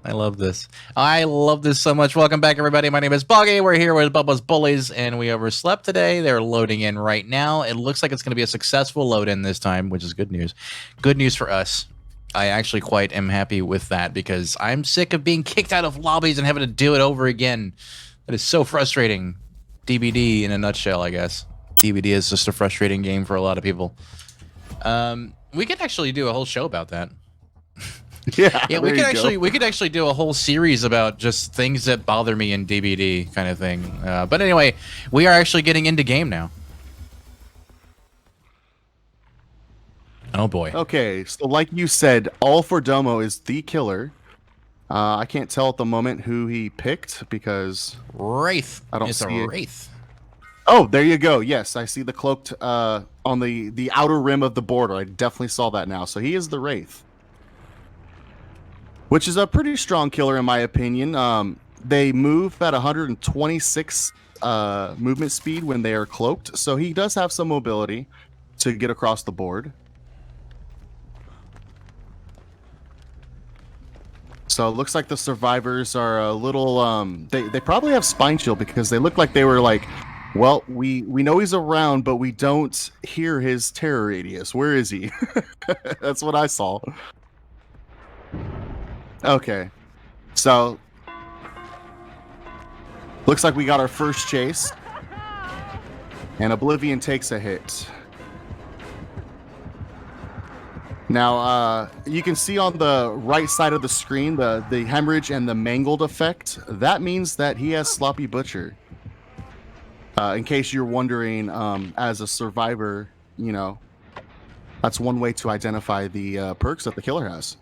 I love this. I love this so much. Welcome back, everybody. My name is Buggy. We're here with Bubba's Bullies, and we overslept today. They're loading in right now. It looks like it's going to be a successful load in this time, which is good news. Good news for us. I actually quite am happy with that because I'm sick of being kicked out of lobbies and having to do it over again. That is so frustrating. DBD in a nutshell, I guess. DBD is just a frustrating game for a lot of people. We could actually do a whole show about that. Yeah, we could actually do a whole series about just things that bother me in DBD kind of thing. But anyway, we are actually getting into game now. Oh boy. Okay, so like you said, All for Domo is the killer. I can't tell at the moment who he picked because Wraith. I don't it's see a it. Wraith. Oh, there you go. Yes, I see the cloaked on the outer rim of the border. I definitely saw that now. So he is the Wraith, which is a pretty strong killer in my opinion. They move at 126 movement speed when they are cloaked, so he does have some mobility to get across the board. So it looks like the survivors are a little they probably have spine chill because they look like they were like, well, we know he's around, but we don't hear his terror radius. Where is he? That's what I saw. Okay. So looks like we got our first chase. And Oblivion takes a hit. Now, you can see on the right side of the screen the hemorrhage and the mangled effect. That means that he has Sloppy Butcher. In case you're wondering, as a survivor, you know, that's one way to identify the perks that the killer has.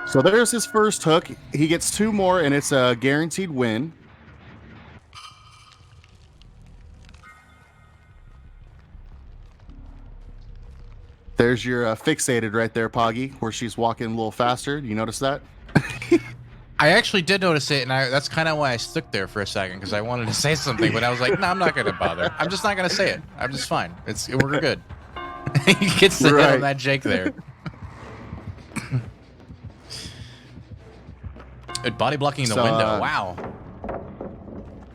So there's his first hook. He gets 2 more, and it's a guaranteed win. There's your fixated right there, Poggy, where she's walking a little faster. Do you notice that? I actually did notice it, and that's kind of why I stuck there for a second, because I wanted to say something, but I was like, no, I'm not going to bother. I'm just not going to say it. I'm just fine. We're good. He gets the hit on that Jake there. Body blocking the window. Wow.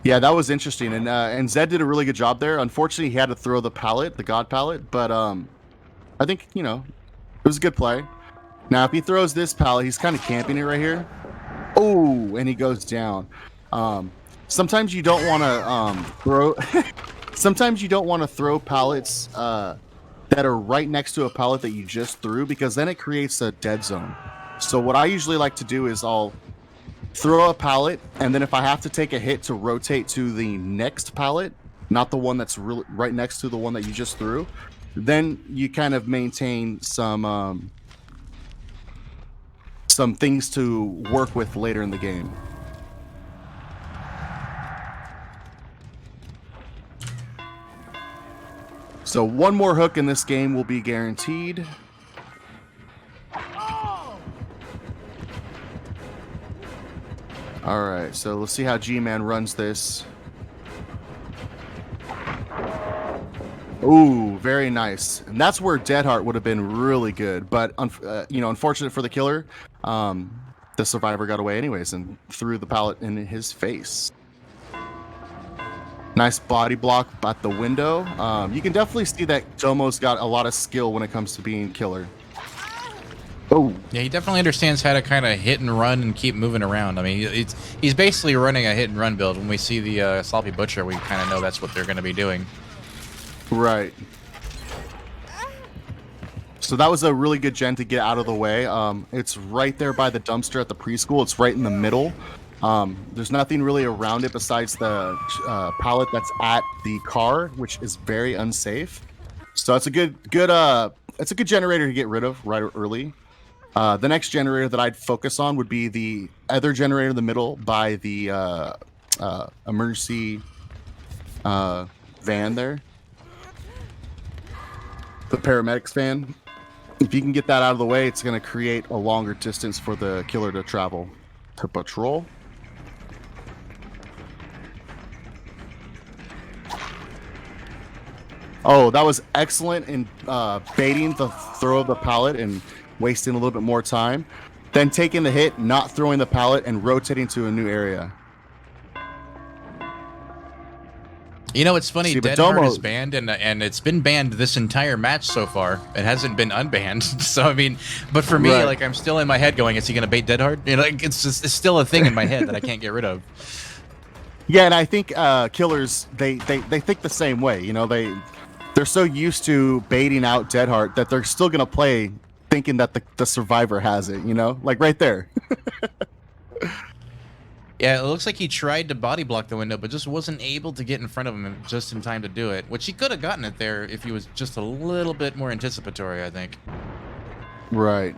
Yeah, that was interesting, and Zed did a really good job there. Unfortunately, he had to throw the pallet, the God pallet, but I think, you know, it was a good play. Now, if he throws this pallet, he's kind of camping it right here. Oh, and he goes down. Sometimes you don't want to throw. Sometimes you don't want to throw pallets that are right next to a pallet that you just threw, because then it creates a dead zone. So what I usually like to do is I'll throw a pallet, and then if I have to take a hit to rotate to the next pallet, not the one that's right next to the one that you just threw, then you kind of maintain some things to work with later in the game. So one more hook in this game will be guaranteed. All right, so let's see how G-Man runs this. Ooh, very nice. And that's where Deadheart would have been really good, but you know, unfortunate for the killer, the survivor got away anyways and threw the pallet in his face. Nice body block at the window. You can definitely see that Domo's got a lot of skill when it comes to being killer. Oh. Yeah, he definitely understands how to kind of hit and run and keep moving around. I mean, he's basically running a hit and run build. When we see the Sloppy Butcher, we kind of know that's what they're going to be doing. Right. So that was a really good gen to get out of the way. It's right there by the dumpster at the preschool. It's right in the middle. There's nothing really around it besides the pallet that's at the car, which is very unsafe. So it's a good generator to get rid of right early. The next generator that I'd focus on would be the other generator in the middle by the emergency van there. The paramedics van. If you can get that out of the way, it's going to create a longer distance for the killer to travel to patrol. Oh, that was excellent in baiting the throw of the pallet and wasting a little bit more time, then taking the hit, not throwing the pallet, and rotating to a new area. You know, it's funny, See, but Dead Hard Domo- is banned, and it's been banned this entire match so far. It hasn't been unbanned. So, I mean, but for me, Right. like, I'm still in my head going, is he going to bait Dead Hard? You know, like, it's still a thing in my head that I can't get rid of. Yeah, and I think killers, they think the same way. You know, they're so used to baiting out Deadheart that they're still going to play thinking that the survivor has it, you know? Like right there. Yeah, it looks like he tried to body block the window, but just wasn't able to get in front of him just in time to do it, which he could have gotten it there if he was just a little bit more anticipatory, I think. Right.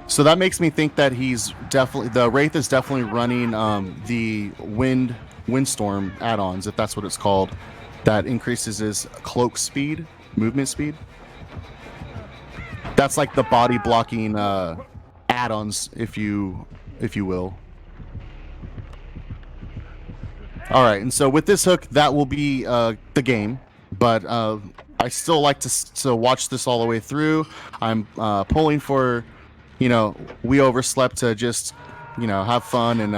So that makes me think that the Wraith is definitely running the windstorm add-ons, if that's what it's called, that increases his cloak speed, movement speed. That's like the body blocking add-ons, if you will. All right, and so with this hook, that will be the game. But I still like to watch this all the way through. I'm pulling for, we overslept to just, have fun and.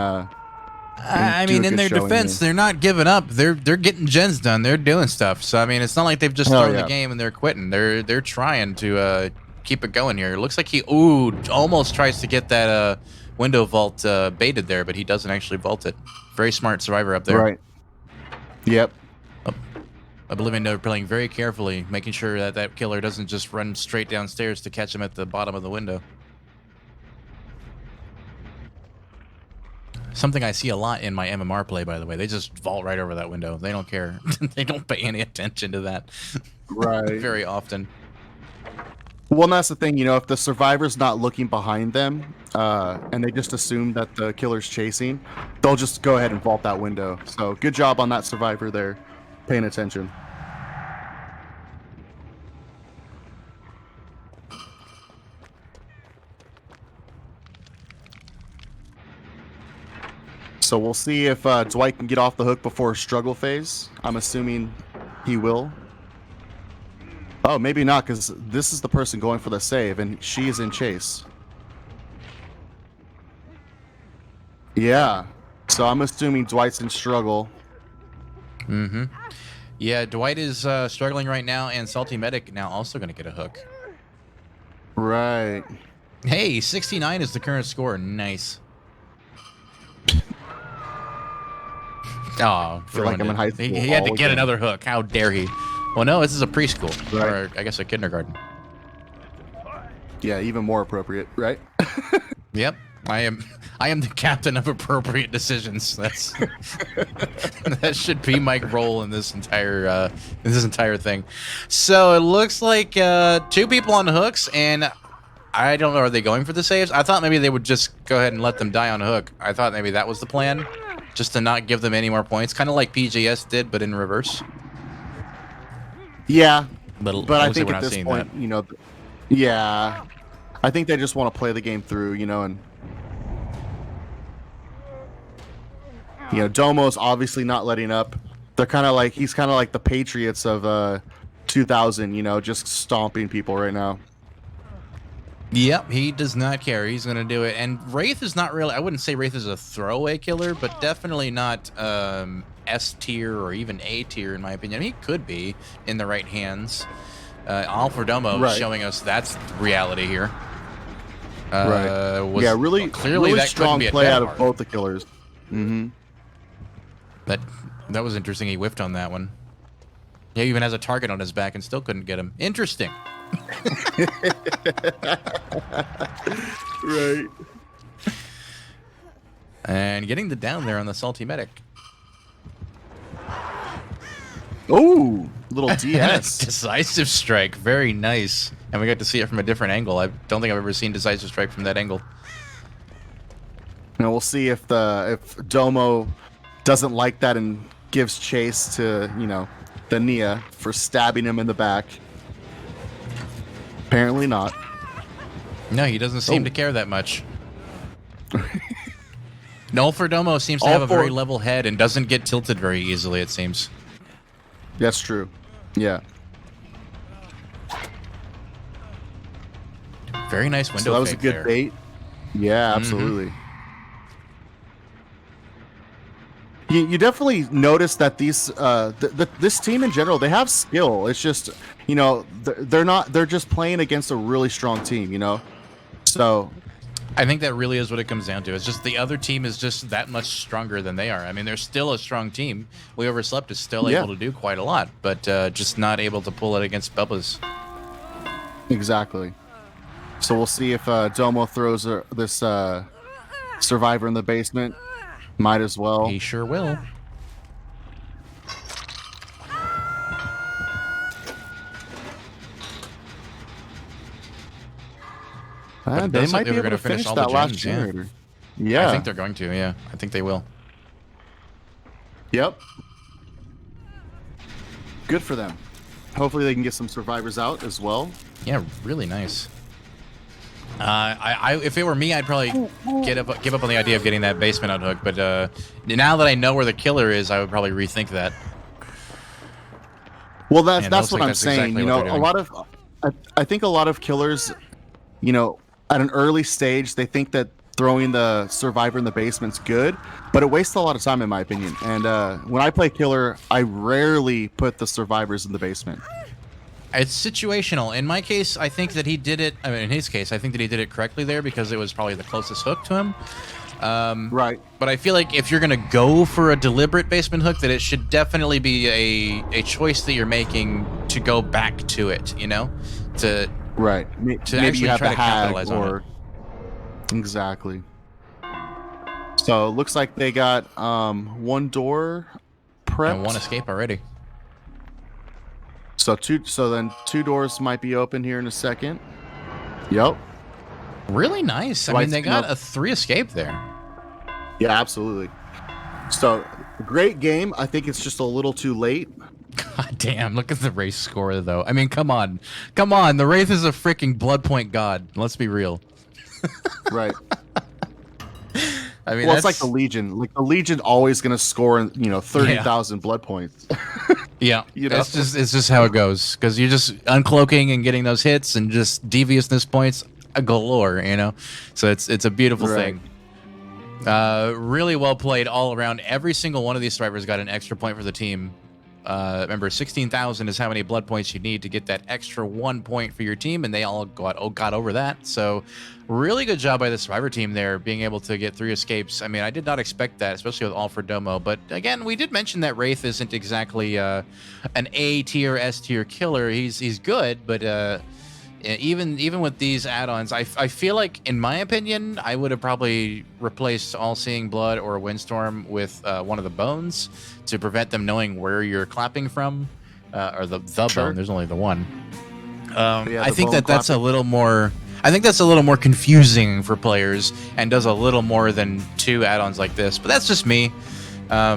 I mean, in their defense, they're not giving up. They're getting gens done. They're doing stuff. So I mean, it's not like they've just thrown the game and they're quitting. They're trying to keep it going here. It looks like he almost tries to get that window vault baited there, but he doesn't actually vault it. Very smart survivor up there. Right. Yep. I believe they're playing very carefully, making sure that killer doesn't just run straight downstairs to catch him at the bottom of the window. Something I see a lot in my MMR play, by the way. They just vault right over that window. They don't care. They don't pay any attention to that. Right. Very often. Well, and that's the thing, if the survivor's not looking behind them, and they just assume that the killer's chasing, they'll just go ahead and vault that window. So good job on that survivor there, paying attention. So we'll see if Dwight can get off the hook before struggle phase. I'm assuming he will. Oh, maybe not, because this is the person going for the save, and she is in chase. Yeah. So I'm assuming Dwight's in struggle. Mm-hmm. Yeah, Dwight is struggling right now, and Salty Medic now also going to get a hook. Right. Hey, 69 is the current score. Nice. Oh, I feel like I'm in high school. He had to get another hook. How dare he? Well, no, this is a preschool, right. Or I guess a kindergarten. Yeah, even more appropriate, right? Yep, I am the captain of appropriate decisions. That's that should be my role in this entire thing. So it looks like 2 people on hooks, and I don't know. Are they going for the saves? I thought maybe they would just go ahead and let them die on a hook. I thought maybe that was the plan, just to not give them any more points, kind of like PJS did, but in reverse. Yeah, but I think at this point, yeah, I think they just want to play the game through, and Domo's obviously not letting up. They're he's kind of like the Patriots of 2000, just stomping people right now. Yep, he does not care. He's going to do it. And Wraith is not really, I wouldn't say Wraith is a throwaway killer, but definitely not S tier or even A tier, in my opinion. He could be in the right hands. Alfredomo showing us that's reality here. Right. Yeah, really strong play out of both the killers. Mm-hmm. That was interesting. He whiffed on that one. He even has a target on his back and still couldn't get him. Interesting. Right. And getting the down there on the Salty Medic. Oh, little DS. Decisive strike. Very nice. And we got to see it from a different angle. I don't think I've ever seen decisive strike from that angle. Now we'll see if Domo doesn't like that and gives chase to, the Nia for stabbing him in the back. Apparently not. No, he doesn't seem to care that much. Nolferdomo seems to have a very level head and doesn't get tilted very easily, it seems. That's true. Yeah. Very nice window So that was a fake good there. bait. Yeah, absolutely. You definitely notice that these this team in general, they have skill. It's just, you know, they're just playing against a really strong team, you know. So I think that really is what it comes down to. It's just the other team is just that much stronger than they are. I mean, they're still a strong team. We Overslept is still yeah, able to do quite a lot, but just not able to pull it against Bubba's. exactly. So we'll see if Domo throws this survivor in the basement. Might as well. He sure will. They might be able to finish all that the last gens, generator. Yeah. Yeah. I think they're going to, yeah. I think they will. Yep. Good for them. Hopefully they can get some survivors out as well. Yeah, really nice. If it were me, I'd probably give up on the idea of getting that basement unhooked. But now that I know where the killer is, I would probably rethink that. Well, that's what I'm saying. Exactly, you know, a lot of I think a lot of killers, you know, at an early stage, they think that throwing the survivor in the basement's good, but it wastes a lot of time, in my opinion. And when I play killer, I rarely put the survivors in the basement. It's situational. In my case, I think that he did it. I mean, in his case, I think that he did it correctly there because it was probably the closest hook to him. Right. But I feel like if you're gonna go for a deliberate basement hook, that it should definitely be a choice that you're making to go back to it. You know, to right. to Maybe actually you have try the to capitalize on it. Exactly. So it looks like they got one door prepped And one escape already. So then two doors might be open here in a second. Yep. Really nice. I mean, they got a 3 escape there. Yeah, absolutely. So great game. I think it's just a little too late. God damn, look at the race score though. I mean, come on. Come on. The Wraith is a freaking blood point god. Let's be real. Right. I mean, well, it's like the Legion. Like the Legion always going to score, 30,000 blood points. Yeah, You know? it's just how it goes because you're just uncloaking and getting those hits and just deviousness points galore, you know. So it's a beautiful thing. Really well played all around. Every single one of these survivors got an extra point for the team. Remember, 16,000 is how many blood points you need to get that extra 1 point for your team, and they all got over that. So really good job by the survivor team there, being able to get 3 escapes. I mean, I did not expect that, especially with all for Domo. But again, we did mention that Wraith isn't exactly an A tier, S tier killer. He's good, but even with these add-ons, I feel like, in my opinion, I would have probably replaced All Seeing Blood or Windstorm with one of the bones to prevent them knowing where you're clapping from, or the bone. There's only the one. I think that's a little more. I think that's a little more confusing for players and does a little more than 2 add-ons like this. But that's just me. I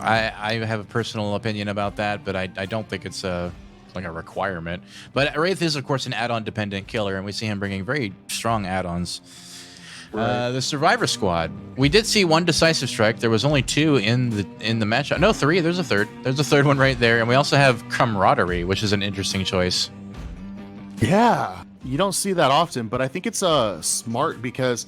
have a personal opinion about that, but I don't think it's like a requirement. But Wraith is, of course, an add-on dependent killer, and we see him bringing very strong add-ons. The Survivor Squad. We did see 1 decisive strike. There was only 2 in the matchup. No, 3. There's a third. There's a third one right there, and we also have Camaraderie, which is an interesting choice. Yeah, you don't see that often, but I think it's smart because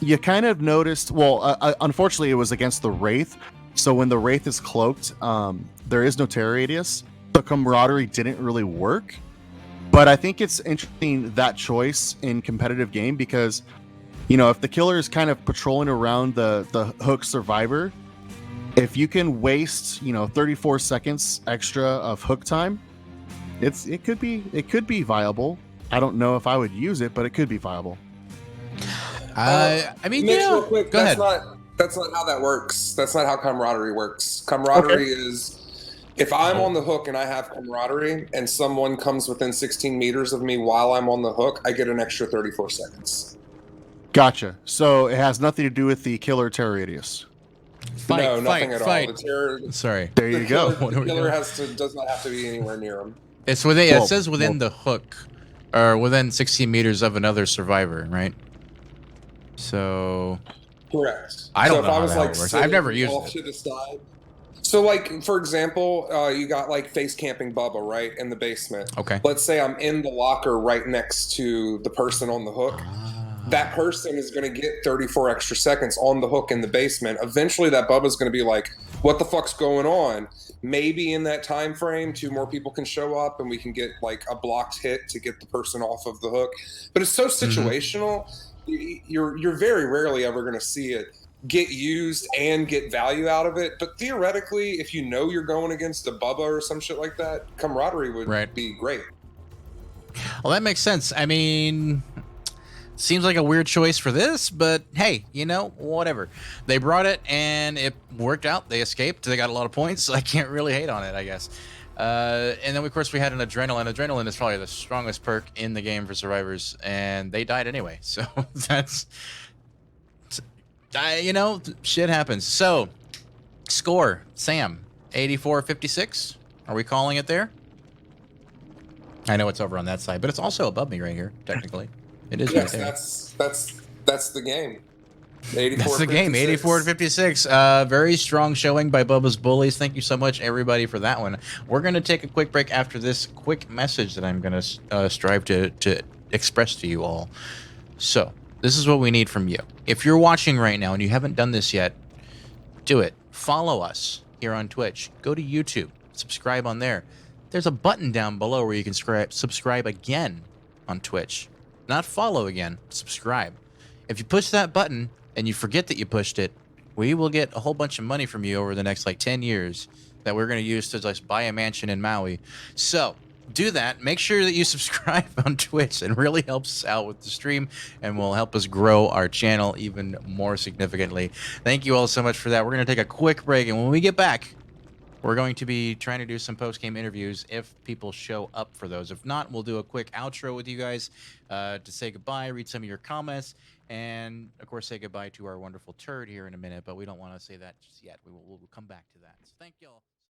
you kind of noticed. Well, unfortunately, it was against the Wraith. So when the Wraith is cloaked, there is no terror radius. The Camaraderie didn't really work. But I think it's interesting, that choice in competitive game, because if the killer is kind of patrolling around the hook survivor, if you can waste 34 seconds extra of hook time, it could be viable. I don't know if I would use it, but it could be viable. I mean, Mitch, yeah. real quick, Go ahead. That's not how that works. That's not how camaraderie works. Camaraderie is, if I'm on the hook and I have camaraderie and someone comes within 16 meters of me while I'm on the hook, I get an extra 34 seconds. Gotcha. So it has nothing to do with the killer terror radius. Nothing at all. The terror, Sorry. There you go. The killer does not have to be anywhere near him. It's within. It says within the hook, or within 16 meters of another survivor, right? So. Correct. I don't know if I how was that works. I've never used off it. to the side, So, like, for example, you got like face camping Bubba, right, in the basement. Okay. Let's say I'm in the locker right next to the person on the hook. That person is going to get 34 extra seconds on the hook in the basement. Eventually, that Bubba's going to be like, "What the fuck's going on?" Maybe in that time frame, 2 more people can show up, and we can get like a blocked hit to get the person off of the hook. But it's so situational. You're very rarely ever going to see it get used and get value out of it. But theoretically, if you know you're going against a Bubba or some shit like that, camaraderie would be great. Well, that makes sense. I mean, seems like a weird choice for this, but hey, you know, whatever. They brought it and it worked out. They escaped. They got a lot of points. So I can't really hate on it, I guess. And then, of course, we had an adrenaline. Adrenaline is probably the strongest perk in the game for survivors, and they died anyway. So that's, you know, shit happens. So, score, Sam, 84-56. Are we calling it there? I know it's over on that side, but it's also above me right here, technically. It is Yes, right there. that's the game. 84, That's the game. 84-56. Very strong showing by Bubba's Bullies. Thank you so much, everybody, for that one. We're going to take a quick break after this quick message that I'm going to strive to express to you all. So, this is what we need from you. If you're watching right now and you haven't done this yet, do it. Follow us here on Twitch. Go to YouTube. Subscribe on there. There's a button down below where you can subscribe again on Twitch. Not follow again, subscribe. If you push that button and you forget that you pushed it, we will get a whole bunch of money from you over the next like 10 years that we're going to use to just buy a mansion in Maui. So do that. Make sure that you subscribe on Twitch. It really helps us out with the stream and will help us grow our channel even more significantly. Thank you all so much for that. We're going to take a quick break, and when we get back, we're going to be trying to do some post-game interviews if people show up for those. If not, we'll do a quick outro with you guys to say goodbye, read some of your comments, and, of course, say goodbye to our wonderful turd here in a minute, but we don't want to say that just yet. We'll come back to that. So thank y'all.